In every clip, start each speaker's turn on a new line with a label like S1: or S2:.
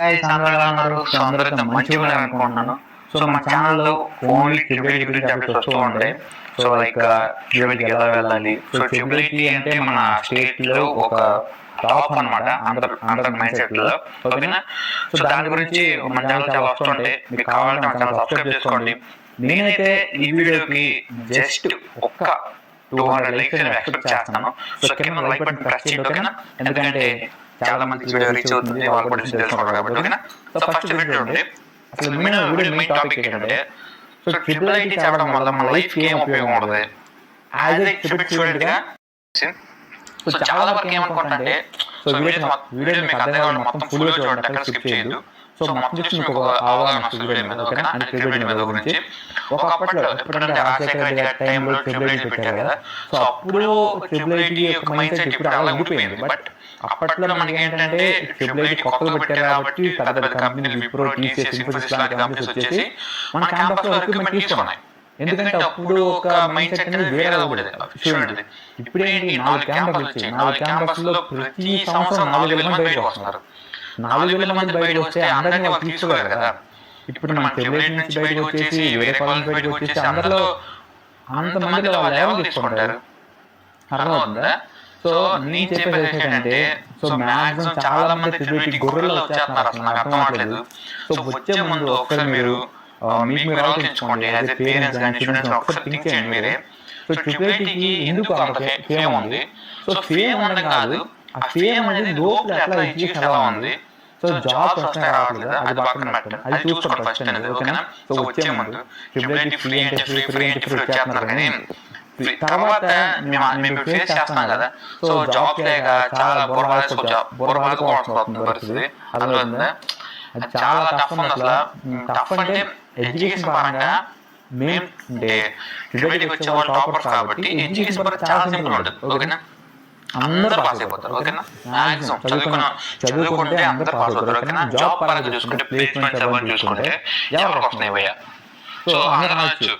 S1: Guys అందరూ ఎలా ఉన్నారు? సో అందరైతే మంచిగా ఉన్నారు అనుకుంటున్నాను. సో మన ఛానల్లో ఓన్లీ ట్రిబుల్ గురించి అప్డేట్స్ వస్తూ ఉంటాయి. సో లైక్ ట్రిబుల్కి ఎలా వెళ్ళాలి, సో ట్రిబుల్ అంటే మన స్టేట్లో ఒక టాప్ అనమాట అందరి మైండ్ సెట్లో, ఓకేనా? సో దాని గురించి మన ఛానల్ చాలా వస్తుంటాయి. మీకు కావాలంటే మన ఛానల్ సబ్స్క్రైబ్ చేసుకోండి. నేనైతే ఈ వీడియోకి జస్ట్ ఒక్క 200 లైక్స్ నేను ఎక్స్పెక్ట్ చేస్తున్నాను. సో కింద లైక్ బటన్ ప్రెస్ చేయండి, ఓకేనా? ఎందుకంటే చాలా మందికి వీడియో రీచ్ అవుతుంది, వాళ్ళు కూడా తెలుసుకుంటారు కాబట్టి, ఓకేనా? సో ఫస్ట్ వీడియో ఉంది. అసలు మెయిన్ టాపిక్ ఏంటంటే, సో ట్రిపుల్ ఐటీ చదవడం వల్ల మన లైఫ్కి ఏం ఉపయోగం ఉంటుంది యాజ్ ఏ ట్రిపుల్ స్టూడెంట్గా. సో చాలా వరకు ఏమనుకుంటే, సో వీడియో మీకు అర్థం కావాలి, మొత్తం ఫుల్గా చూడండి, అక్కడ స్కిప్ చేయొద్దు. సో మొత్తం చూసి మీకు ఒక అవగాహన వస్తుంది వీడియో మీద, ఓకేనా? అంటే ట్రిపుల్ ఐటీ గురించి. ఒకప్పట్లో ఎప్పుడంటే రాజశేఖర రెడ్డి గారి టైంలో ట్రిపుల్ ఐటీ పెట్టారు కదా. సో అప్పుడు ట్రిపుల్ ఐటీ యొక్క మైండ్ సెట్ ఇప్పుడు అలా ఉండిపోయింది. బట్ అప్పట్లో మనకి ఏంటంటే ట్రిపుల్ ఐటీ కొత్తగా పెట్టారు కాబట్టి పెద్ద పెద్ద కంపెనీలు విప్రో, టీసీఎస్, ఇన్ఫోసిస్ లాంటి కంపెనీస్ వచ్చేసి మన క్యాంపస్లో రిక్రూట్మెంట్ తీసుకున్నాయి. ఎందుకంటే అప్పుడు ఒక మైండ్ సెట్ అనేది వేరే ఉండేది స్టూడెంట్. ఇప్పుడు ఏంటి, 4 క్యాంపస్లు వచ్చాయి. 4 క్యాంపస్లో ప్రతి సంవత్సరం 4,000 మంది బయటకు వస్తున్నారు. 4,000 మంది బయటకు వస్తే అందరినీ వాళ్ళు తీసుకోలేరు కదా. ఇప్పుడు మన ట్రిపుల్ ఐటీ నుంచి బయటకు వచ్చేసి వేరే కాలేజ్ బయటకు వచ్చేసి అందరిలో అంతమందిలో వాళ్ళు ఎవరు తీసుకుంటారు, అర్థమవుతుందా? సో నేను చెప్పేది ఏంటంటే, సో మ్యాక్సిమం చాలా మంది ట్రిపుల్ ఐటీ గొర్రెలు వచ్చేస్తున్నారు, అసలు నాకు అర్థం అవ్వట్లేదు. సో వచ్చే ముందు ఒకసారి మీరు మీరు ఆలోచించుకోండి, as a parents and students ఒకసారి థింక్ చేయండి మీరే. సో ట్రిపుల్ ఐటీకి ఎందుకు అంత ఫేమ్ ఉంది? సో ఫేమ్ ఉండడం కాదు, ఆ ఫేమ్ అనేది లోపల ఎట్లా ఎడ్యుకేషన్ ఎలా ఉంది, సో జాబ్ వస్తాయి రావట్లేదు, అది పక్కన పెట్టండి, అది చూసుకోండి ఫస్ట్ అనేది, ఓకేనా? సో వచ్చే ముందు ట్రిపుల్ ఐటీ ఫ్రీ అంటే ఫ్రీ వచ్చేస్తున్నారు, కానీ తర్వాత మేము ఫేస్ చేస్తున్నాం కదా. సో జాబ్ లేక చాలా బోర్బాదుకోవాల్సి వస్తుంది పరిస్థితి, అర్థమవుతుందా? అది చాలా టఫ్ ఉంది. అసలు టఫ్ అంటే ఎడ్యుకేషన్ పరంగా మేము అంటే ట్రిపుల్ వచ్చే వాళ్ళు టాపర్స్ కాబట్టి ఎడ్యుకేషన్ పరంగా చాలా సింపుల్ ఉంటుంది, ఓకేనా? అందరూ పాస్ అయిపోతారు, ఓకేనా? మ్యాక్సిమం చదువుకుంటే అందరూ పాస్ అవుతారు, ఓకేనా? జాబ్ పరంగా చూసుకుంటే, ప్లేస్మెంట్స్ ఎవరు చూసుకుంటే ఎవరికి వస్తున్నాయి భయ్యా? సో అందరూ అనొచ్చు,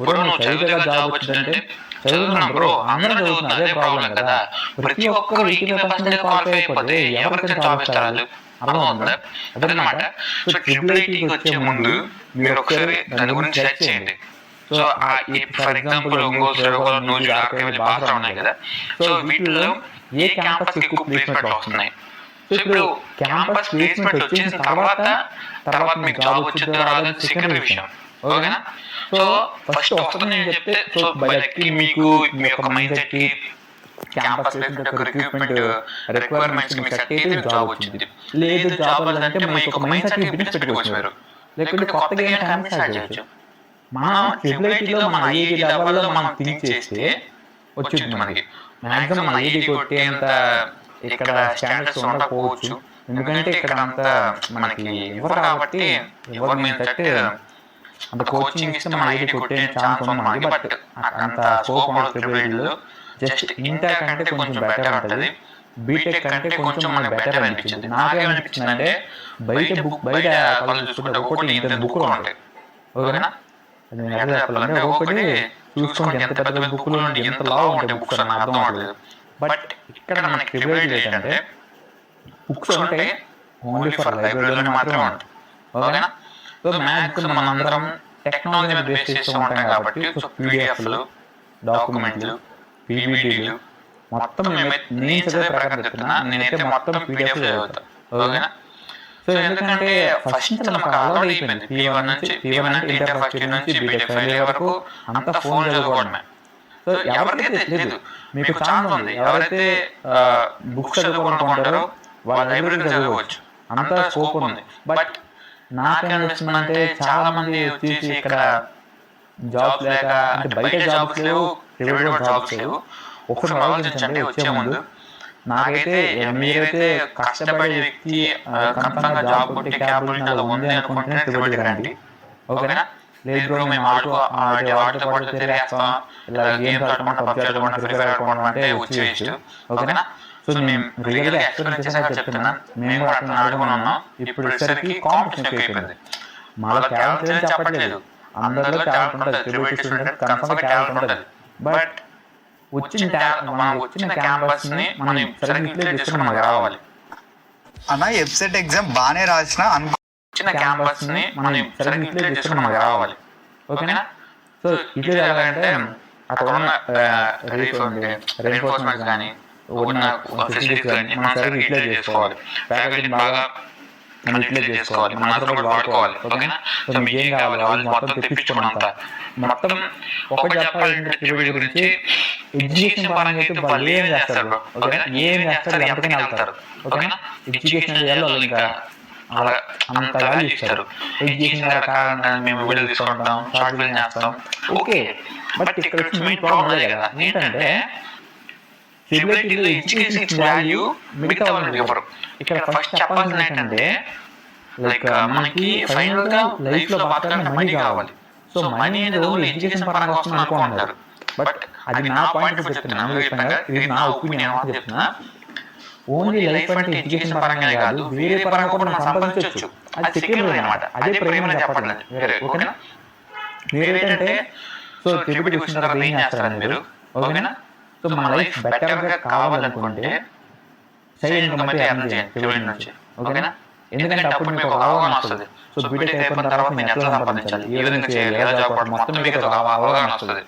S1: బ్రో నువ్వు చదివితే జాబ్ వచ్చిందంటే చదువుతున్నాం బ్రో, అందరూ చదువుతున్నారు, అదే ప్రాబ్లం కదా. ప్రతి ఒక్కరు 85% క్వాలిఫై అయిపోతే ఎవరికైనా జాబ్ ఇస్తారు, అర్థమవుతుందా? అదనమాట. సో ట్రిపుల్ ఐటీకి వచ్చే ముందు మీరు ఒకసారి దాని గురించి సెర్చ్ చేయండి. సో ఫర్ ఎగ్జాంపుల్ బాగా ఉన్నాయి కదా. సో వీటిలో ఏ క్యాంపస్ ఎక్కువ ప్లేస్మెంట్లు వస్తున్నాయి? సో ఇప్పుడు క్యాంపస్ ప్లేస్మెంట్ వచ్చిన తర్వాత మీకు జాబ్ వచ్చిందో రాదో సెకండరీ విషయం, ఓకేనా? సో ఫస్ట్ వస్తుంది నేను చెప్తే, సో బయటకి మీకు మీ యొక్క మైండ్ సెట్కి క్యాంపస్ రిక్రూట్మెంట్ రిక్వైర్మెంట్స్ మీకు సెట్ అయితే జాబ్ వచ్చింది. లేదు జాబ్ అంటే మీకు ఒక మైండ్ సెట్ బిజినెస్ పెట్టుకోవచ్చు, మీరు లేకుంటే కొత్తగా ఏమైనా కంపెనీ స్టార్ట్ చేయొచ్చు. మనం ట్రిపుల్ ఐటీలో మన ఐఐటీ లెవెల్లో మనం థింక్ చేస్తే వచ్చింది మనకి. మ్యాక్సిమం మన ఐఐటీ కొట్టేంత ఇక్కడ స్టాండర్డ్స్ ఉండకపోవచ్చు, ఎందుకంటే ఇక్కడ అంత మనకి ఎవరు కాబట్టి ఎవరు మేము సెట్ అంత కోచింగ్ ఇస్తే మన ఐఐటీ కొట్టే ఛాన్స్ ఉంది మనకి. బట్ అంత స్కోప్ ఉండదు ట్రిపుల్ ఐటీలో. జస్ట్ ఇంటర్ కంటే కొంచెం బెటర్ ఉంటుంది, బీటెక్ కంటే కొంచెం మనకి బెటర్ అనిపించింది. నాకేమనిపించింది అంటే బయట కాలేజ్ చూసుకుంటే ఒకటి ఇంత బుక్లు ఉంటాయి, ఓకేనా? నేను ఎలా చెప్పాలంటే ఒకటి చూసుకుంటే ఎంత పెద్ద పెద్ద బుక్లు ఉంటాయి, ఎంత లావు ఉంటాయి బుక్స్ అని అర్థం అవ్వట్లేదు. బట్ ఇక్కడ మనకి ట్రిపుల్ ఐటీ ఏంటంటే బుక్స్ ఉంటాయి ఓన్లీ ఫర్ లైబ్రరీలోనే మాత్రమే ఉంటాయి, ఓకేనా? సో మ్యాక్సిమం మనందరం టెక్నాలజీ మీద బేస్ చేస్తూ ఉంటాం కాబట్టి, సో పీడిఎఫ్లు, డాక్యుమెంట్లు, పీపీటీలు మొత్తం నేను చదివే ప్రకారం చెప్తున్నా, నేనైతే మొత్తం పీడిఎఫ్ చదువుతాను, ఓకేనా? సో ఎందుకంటే ఫస్ట్ నుంచి మనకు అలవాటు అయిపోయింది, P1 అంటే ఇంటర్ ఫస్ట్ ఇయర్ నుంచి బీటెక్ ఫైనల్ ఇయర్ వరకు అంతా ఫోన్ చదువుకోవడమే. సో ఎవరికైతే లేదు, మీకు ఛాన్స్ ఉంది, ఎవరైతే బుక్స్ చదువుకోవాలనుకుంటారో వాళ్ళ లైబ్రరీ చదవచ్చు, అంతా స్కోప్ ఉంది. బట్ నాకేమనిపిస్తుందంటే చాలా మంది వచ్చేసి ఇక్కడ జాబ్ లేక, అంటే బయట జాబ్స్ లేవు, ప్రైవేట్ జాబ్స్ లేవు. ఒకసారి ఆలోచించండి వచ్చే ముందు. నాకైతే మీరైతే కష్టపడే వ్యక్తి కన్ఫర్మ్గా జాబ్ కొట్టి క్యాపబిలిటీ అలా ఉంది అనుకుంటేనే ట్రిపుల్ రండి, ఓకేనా? లేదు బ్రో మేము ఆటతో పాటు తిరిగేస్తాం, ఇలా గేమ్స్ ఆడుకోవడం, పబ్జీ ఆడుకోవడం, ఫ్రీ ఫైర్ ఆడుకోవడం అంటే వచ్చి వేస్ట్, ఓకేనా? సో మేము రియల్గా ఎక్స్పీరియన్స్ చేసాక చెప్తున్నా, మేము కూడా అట్లా ఆడుకున్నాం. ఇప్పుడు వచ్చేసరికి కాంపిటీషన్ ఎక్కువైపోయింది. మళ్ళీ టాలెంట్ చెప్పట్లేదు, అందరిలో టాలెంట్ ఉంటుంది, ట్రిపుల్ ఐటీ స్టూడెంట్ కన్ఫర్మ్గా టాలెంట్ ఉంటుంది. బట్ మనం వచ్చిన క్యాంపస్ని మనం సరిగ్గా యూటిలైజ్ చేసుకుని మనకు రావాలి.
S2: అన్న ఎఫ్సెట్ ఎగ్జామ్ బాగానే రాసిన
S1: చిన్న క్యాంపస్ ని మనం సరిగ్గా యూటిలైజ్ చేసుకుని మనకు రావాలి. ఓకేనా? సో యూటిలైజ్ ఎలాగంటే అక్కడ ఉన్న రెయిన్ఫోర్స్మెంట్స్ కానీ ఉన్న ఫెసిలిటీస్ కానీ మనం సరిగ్గా యూటిలైజ్ చేసుకోవాలి. ఫ్యాకల్టీని బాగా మనం యూటిలైజ్ చేసుకోవాలి, మన అందరూ కూడా వాడుకోవాలి. ఓకేనా? సో మీకు ఏం కావాలి వాళ్ళు మొత్తం తెప్పించుకోమంతా. మొత్తం ఒకటి చెప్పాలంటే ట్రిబ్యూట్ గురించి ఎడ్యుకేషన్ పరంగా అయితే వాళ్ళు ఏం చేస్తారు, ఓకేనా, ఏం చేస్తారు ఎంతకని వెళ్తారు. ఓకేనా? ఎడ్యుకేషన్ వాళ్ళు ఇంకా అలా అంత వాల్యూ ఇస్తారు. ఎడ్యుకేషన్ మేము వీడియో తీసుకుంటాం, షార్ట్ ఫిల్మ్ చేస్తాం, ఓకే. బట్ ఇక్కడ మెయిన్ ప్రాబ్లం అదే కదా, ఏంటంటే ఎడ్యుకేషన్ వాల్యూ మిగతా వాళ్ళకి ఇవ్వరు. ఇక్కడ ఫస్ట్ చెప్పాల్సింది ఏంటంటే లైక్ మనకి ఫైనల్ గా లైఫ్ లో బతకాలంటే మనీ కావాలి. సో మనీ అనేది ఓన్లీ ఎడ్యుకేషన్ పరంగా వస్తుంది అనుకుంటారు. బట్ అది నా పాయింట్ చెప్తున్నా, ఇది నా ఒపీనియన్ చెప్తున్నా. ఓన్లీ లైఫ్ అంటే ఎడ్యుకేషన్ పరంగానే కాదు, వేరే పరంగా కూడా మనం సంపాదించవచ్చు. అది సెకండ్ అనమాట, అదే ప్రేమ చెప్పట్లేదు వేరే. ఓకేనా? వేరే ఏంటంటే సో ట్రిబ్యూట్ చూసిన తర్వాత ఏం చేస్తారని మీరు, ఓకేనా? సో మన లైఫ్ బెటర్ గా కావాలనుకుంటే సైడ్ ఇన్కమ్ అయితే ఎర్న్ చేయండి ట్రిబ్యూట్ నుంచి. ఓకేనా? ఎందుకంటే అప్పుడు మీకు ఒక అవగాహన వస్తుంది. సో బీటెక్ అయిపోయిన తర్వాత నేను ఎట్లా సంపాదించాలి, ఏ విధంగా చేయాలి, ఎలా జాబ్ పడాలి, మొత్తం మీకు ఒక అవగాహన వస్తుంది.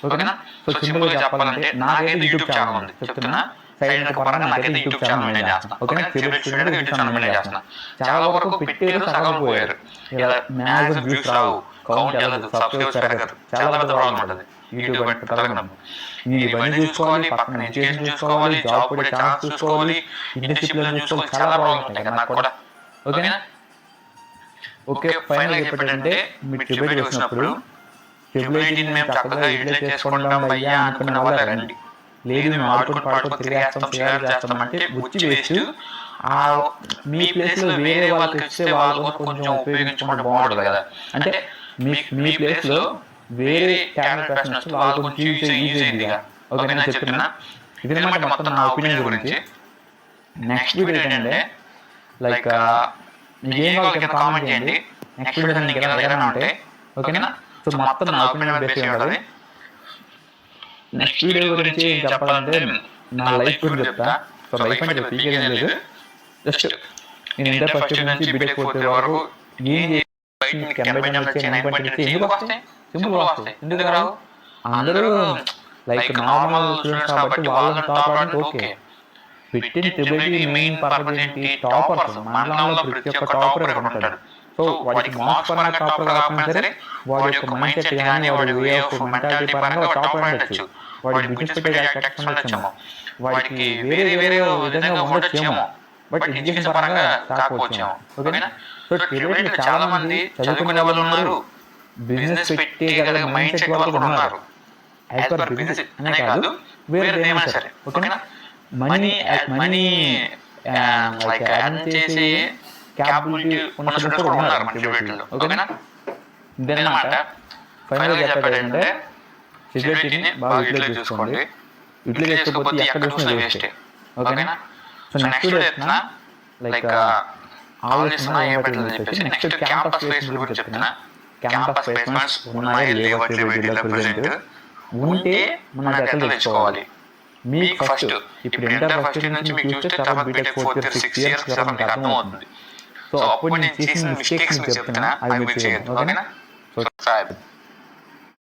S1: ఓకేనా? సో సింపుల్ గా చెప్పాలంటే నాకైతే యూట్యూబ్ ఛానల్ ఉంది, చెప్తున్నా. సైడ్ ఇన్కమ్ పరంగా నాకైతే యూట్యూబ్ ఛానల్ మెయింటైన్ చేస్తున్నా. ఓకేనా? Tribute student YouTube channel maintain చేస్తున్నా. చాలా వరకు పెట్టేది సగలిపోయారు, ఇలా మ్యాక్సిమం వ్యూస్ రావు, కౌంట్ వెళ్ళదు, సబ్స్క్రైబ్ పెరగదు, చాలా పెద్ద ప్రాబ్లం ఉంటుంది యూట్యూబ్ అంటే పెరగడం. మీరు ఇవన్నీ చూసుకోవాలి, పక్కన ఎడ్యుకేషన్ చూసుకోవాలి, జాబ్ కూడా ఛాన్స్ చూసుకోవాలి, డిసిప్లిన్ చూసుకోవాలి, చాలా ప్రాబ్లమ్స్ ఉంటాయి కదా నాకు కూడా. ఓకేనా? ఓకే, ఫైనల్ చెప్పేటంటే మీరు ట్రిబ్యూట్ వచ్చినప్పుడు ట్రిబ్యూట్ మేము చక్కగా యూటిలైజ్ చేసుకుంటాం అయ్యా అనుకున్న వాళ్ళ రండి. లేదు మేము ఆడుకొని పాడుకొని తిరిగేస్తాం, షేర్ చేస్తాం అంటే వచ్చి వేస్ట్. మీ ప్లేస్ లో వేరే వాళ్ళకి ఇస్తే వాళ్ళు కొంచెం ఉపయోగించుకుంటే బాగుంటుంది కదా. అంటే మీ ప్లేస్ లో వేరే టాలెంట్ పర్సన్ వస్తే వాళ్ళు కొంచెం ఈజీగా. ఓకేనా చెప్తున్నా? ఇది అనమాట మొత్తం నా ఒపీనియన్ గురించి. నెక్స్ట్ వీడియో ఏంటంటే లైక్ మీకు ఏం కావాలి కింద కామెంట్ చేయండి. నెక్స్ట్ వీడియో మీకు ఏదైనా ఉంటే, ఓకేనా? సో మొత్తం నా ఒపీనియన్ బేస్ ఉంటుంది. నెక్స్ట్ వీడియో గురించి చెప్పాలంటే నా లైఫ్ గురించి చెప్తా. సో లైఫ్ అంటే పీకేం లేదు, జస్ట్ నేను ఇంటర్ ఫస్ట్ ఇయర్ నుంచి బీటెక్ ఫోర్త్ ఇయర్ వరకు ఏం ఎందుకు వస్తాయి, సింపుల్ వస్తాయి. ఎందుకు రావు? అందరూ లైక్ నార్మల్ స్టూడెంట్స్ కాబట్టి వాళ్ళని టాప్ అంటే ఓకే. పెట్టిన ట్రిబ్యూటీ మెయిన్ పర్పస్ ఏంటి? టాపర్స్. మండలంలో ప్రతి ఒక్క టాపర్ ఉంటాడు. సో వాడికి మార్క్స్ పరంగా టాపర్ కాకపోయినా సరే వాడి యొక్క మైండ్ సెట్ కానీ వాడి వే ఆఫ్ మెంటాలిటీ పరంగా టాపర్ ఉండొచ్చు, వాడి బిజినెస్ పెట్టే యాక్టర్స్ ఉండొచ్చేమో, వాడికి వేరే వేరే విధంగా ఉండొచ్చేమో, బట్ ఎడ్యుకేషన్ పరంగా కాకపోవచ్చేమో. ఓకేనా? సో ట్రిబ్యూటీలో చాలా మంది చదువుకునే వాళ్ళు ఉన్నారు, బిజినెస్ పెట్టే మైండ్ సెట్ వాళ్ళు కూడా ఉన్నారు. యాజ్ పర్ బిజినెస్ అనే కాదు, వేరే ఏమైనా సరే. ఓకేనా? మనీ లైక్ ఎర్న్ చేసే క్యాపబిలిటీ ఉన్న స్టూడెంట్స్ కూడా ఉన్నారు మన ట్రిబ్యూటీలో. ఓకేనా? ఇదన్నమాట ఫైనల్గా చెప్పేటంటే ట్రిబ్యూటీని బాగా యూటిలైజ్ చేసుకోండి. యూటిలైజ్ చేసుకోకపోతే ఎక్కడ చూసినా వేస్ట్. ఓకేనా? సో నెక్స్ట్ వీడియో చెప్తున్నా లైక్ ఆలోచిస్తున్నా ఏం పెట్టాలని చెప్పేసి. నెక్స్ట్ క్యాంపస్ ప్లేస్మెంట్ గురించి చెప్తున్నా. క్యాంపస్ ప్లేస్మెంట్స్ ఉన్నాయి లేవా ట్రిబ్యూటీలో ప్రెజెంట్? ఉంటే మనం ఎట్లా తెచ్చుకోవాలి? మీకు ఫస్ట్ ఇప్పుడు ఇంటర్ ఫస్ట్ ఇయర్ నుంచి మీకు చూస్తే తర్వాత బీటెక్ ఫోర్త్ ఇయర్ 6 years తర్వాత మీకు అర్థం అవుతుంది. సో అప్పుడు నేను చేసిన మిస్టేక్స్ మీకు చెప్తున్నా, అవి మీరు చేయొద్దు. ఓకేనా? సో